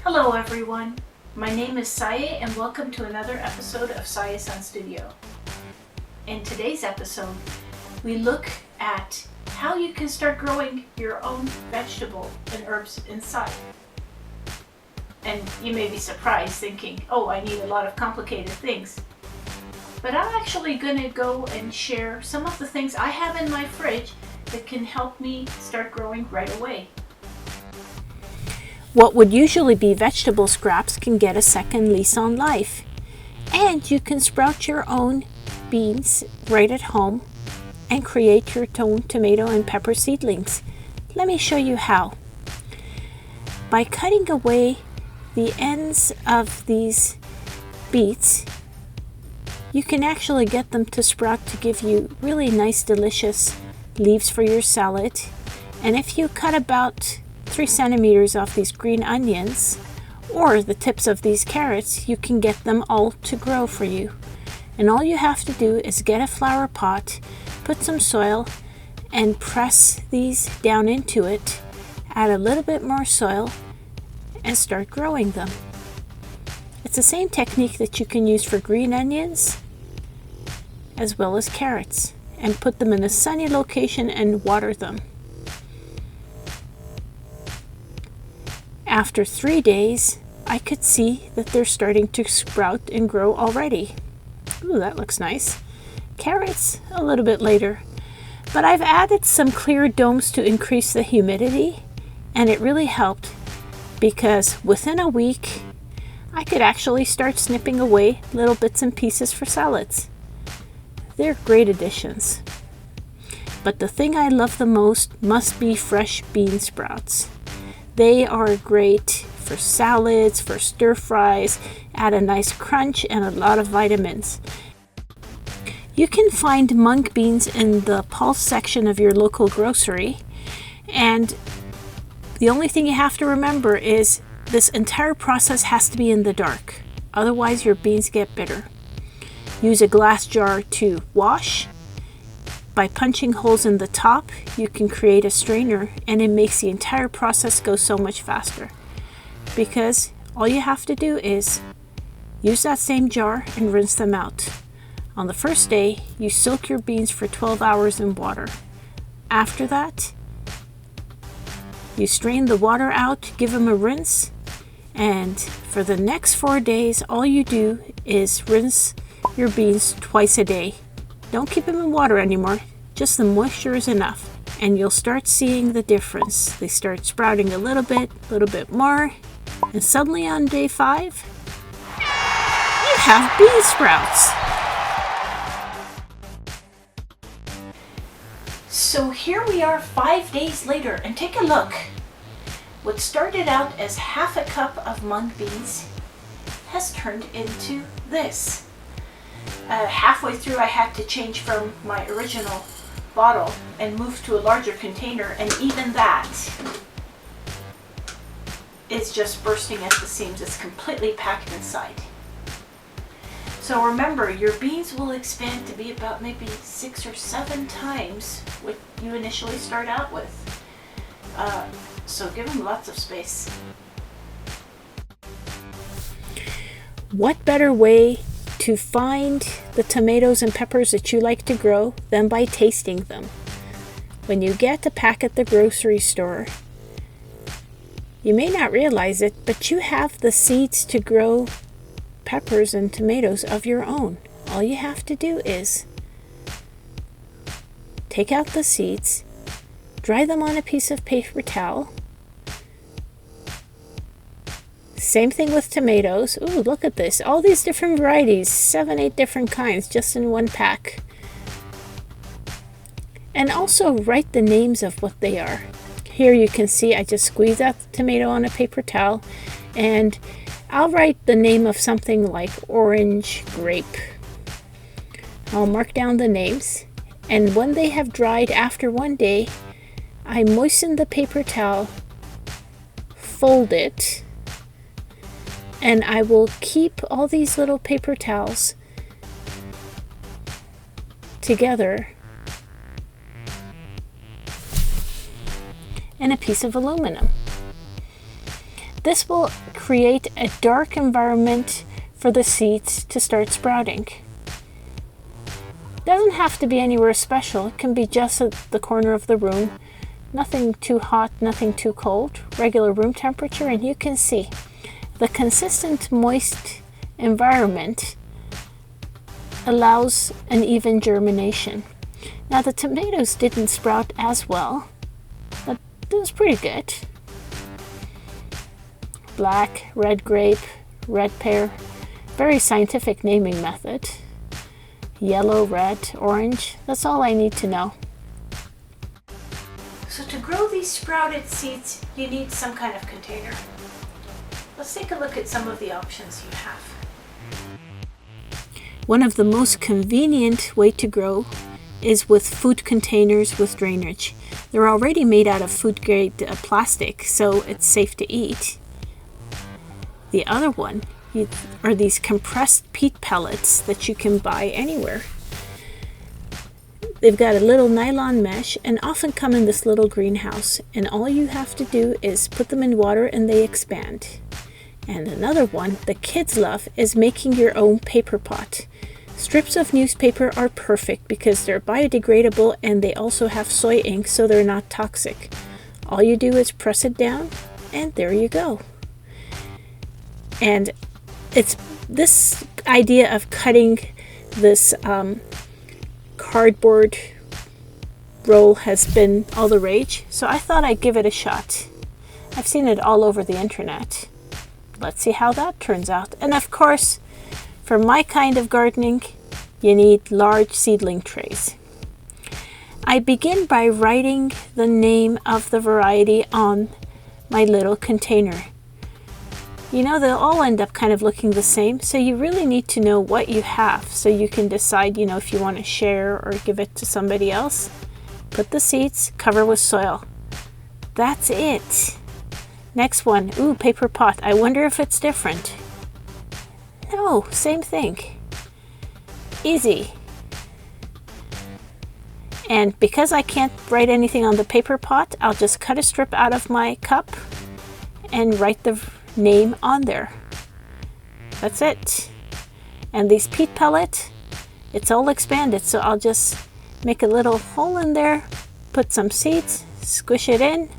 Hello everyone, my name is Saye and welcome to another episode of sayehsunstudio. In today's episode, we look at how you can start growing your own vegetable and herbs inside. And you may be surprised thinking, oh, I need a lot of complicated things. But I'm actually going to go and share some of the things I have in my fridge that can help me start growing right away. What would usually be vegetable scraps can get a second lease on life. And you can sprout your own beans right at home and create your own tomato and pepper seedlings. Let me show you how. By cutting away the ends of these beets, you can actually get them to sprout to give you really nice, delicious leaves for your salad. And if you cut about 3 centimeters off these green onions or the tips of these carrots, you can get them all to grow for you. And all you have to do is get a flower pot, put some soil, and press these down into it, add a little bit more soil, and start growing them. It's the same technique that you can use for green onions as well as carrots, and put them in a sunny location and water them. After 3 days, I could see that they're starting to sprout and grow already. Ooh, that looks nice. Carrots, a little bit later. But I've added some clear domes to increase the humidity, and it really helped because within a week, I could actually start snipping away little bits and pieces for salads. They're great additions. But the thing I love the most must be fresh bean sprouts. They are great for salads, for stir fries, add a nice crunch and a lot of vitamins. You can find mung beans in the pulse section of your local grocery, and the only thing you have to remember is this entire process has to be in the dark, otherwise your beans get bitter. Use a glass jar to wash. By punching holes in the top, you can create a strainer, and it makes the entire process go so much faster. Because all you have to do is use that same jar and rinse them out. On the first day, you soak your beans for 12 hours in water. After that, you strain the water out, give them a rinse, and for the next 4 days, all you do is rinse your beans twice a day. Don't keep them in water anymore, just the moisture is enough, and you'll start seeing the difference. They start sprouting a little bit more, and suddenly on day 5, you have bean sprouts. So here we are 5 days later, and take a look. What started out as half a cup of mung beans has turned into this. Halfway through I had to change from my original bottle and move to a larger container, and even that is just bursting at the seams. It's completely packed inside. So remember, your beans will expand to be about maybe 6 or 7 times what you initially start out with. So give them lots of space. What better way to find the tomatoes and peppers that you like to grow than by tasting them? When you get a pack at the grocery store, you may not realize it, but you have the seeds to grow peppers and tomatoes of your own. All you have to do is take out the seeds, dry them on a piece of paper towel. Same thing with tomatoes. Ooh, look at this. All these different varieties, 7, 8 different kinds just in one pack. And also write the names of what they are. Here you can see I just squeeze out the tomato on a paper towel, and I'll write the name of something like orange grape. I'll mark down the names, and when they have dried after 1 day, I moisten the paper towel, fold it, and I will keep all these little paper towels together in a piece of aluminum. This will create a dark environment for the seeds to start sprouting. Doesn't have to be anywhere special. It can be just at the corner of the room. Nothing too hot, nothing too cold. Regular room temperature, and you can see the consistent moist environment allows an even germination. Now the tomatoes didn't sprout as well, but it was pretty good. Black, red grape, red pear, very scientific naming method. Yellow, red, orange, that's all I need to know. So to grow these sprouted seeds, you need some kind of container. Let's take a look at some of the options you have. One of the most convenient way to grow is with food containers with drainage. They're already made out of food grade plastic, so it's safe to eat. The other one are these compressed peat pellets that you can buy anywhere. They've got a little nylon mesh and often come in this little greenhouse, and all you have to do is put them in water and they expand. And another one the kids love is making your own paper pot. Strips of newspaper are perfect because they're biodegradable and they also have soy ink, so they're not toxic. All you do is press it down and there you go. And it's this idea of cutting this cardboard roll has been all the rage, so I thought I'd give it a shot. I've seen it all over the internet. Let's see how that turns out. And of course, for my kind of gardening, you need large seedling trays. I begin by writing the name of the variety on my little container. You know, they'll all end up kind of looking the same, so you really need to know what you have so you can decide, you know, if you want to share or give it to somebody else. Put the seeds, cover with soil. That's it. Next one, ooh, paper pot. I wonder if it's different. No, same thing. Easy. And because I can't write anything on the paper pot, I'll just cut a strip out of my cup and write the name on there. That's it. And these peat pellet, it's all expanded, so I'll just make a little hole in there, put some seeds, squish it in.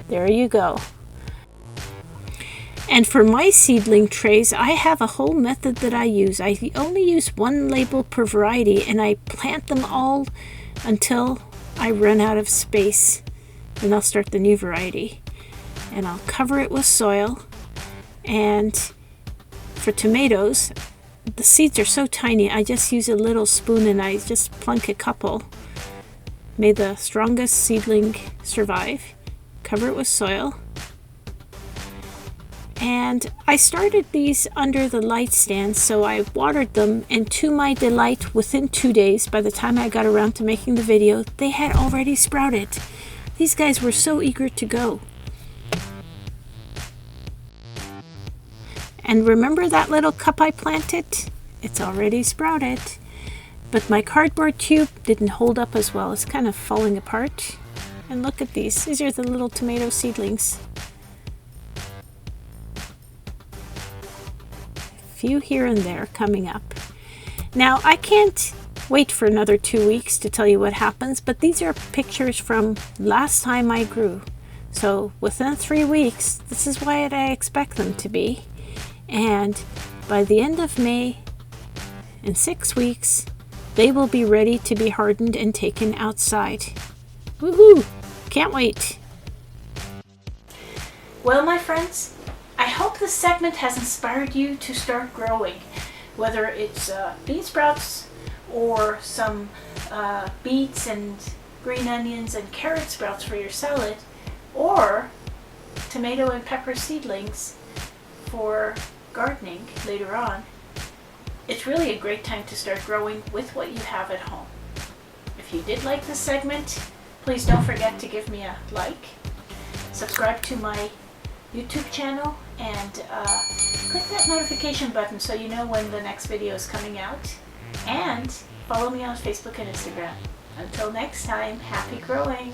There you go. And for my seedling trays, I have a whole method that I use. I only use one label per variety, and I plant them all until I run out of space. Then I'll start the new variety. And I'll cover it with soil. And for tomatoes, the seeds are so tiny, I just use a little spoon and I just plunk a couple. May the strongest seedling survive. Cover it with soil. And I started these under the light stand, so I watered them, and to my delight, within 2 days, by the time I got around to making the video, they had already sprouted. These guys were so eager to go. And remember that little cup I planted? It's already sprouted. But my cardboard tube didn't hold up as well. It's kind of falling apart. And look at these. These are the little tomato seedlings. Few here and there coming up. Now I can't wait for another 2 weeks to tell you what happens, but these are pictures from last time I grew. So within 3 weeks, this is what I expect them to be. And by the end of May, in 6 weeks, they will be ready to be hardened and taken outside. Woohoo! Can't wait. Well, my friends, I hope this segment has inspired you to start growing, whether it's bean sprouts or some beets and green onions and carrot sprouts for your salad, or tomato and pepper seedlings for gardening later on. It's really a great time to start growing with what you have at home. If you did like this segment, please don't forget to give me a like, subscribe to my YouTube channel, and click that notification button so you know when the next video is coming out, and follow me on Facebook and Instagram. Until next time, happy growing!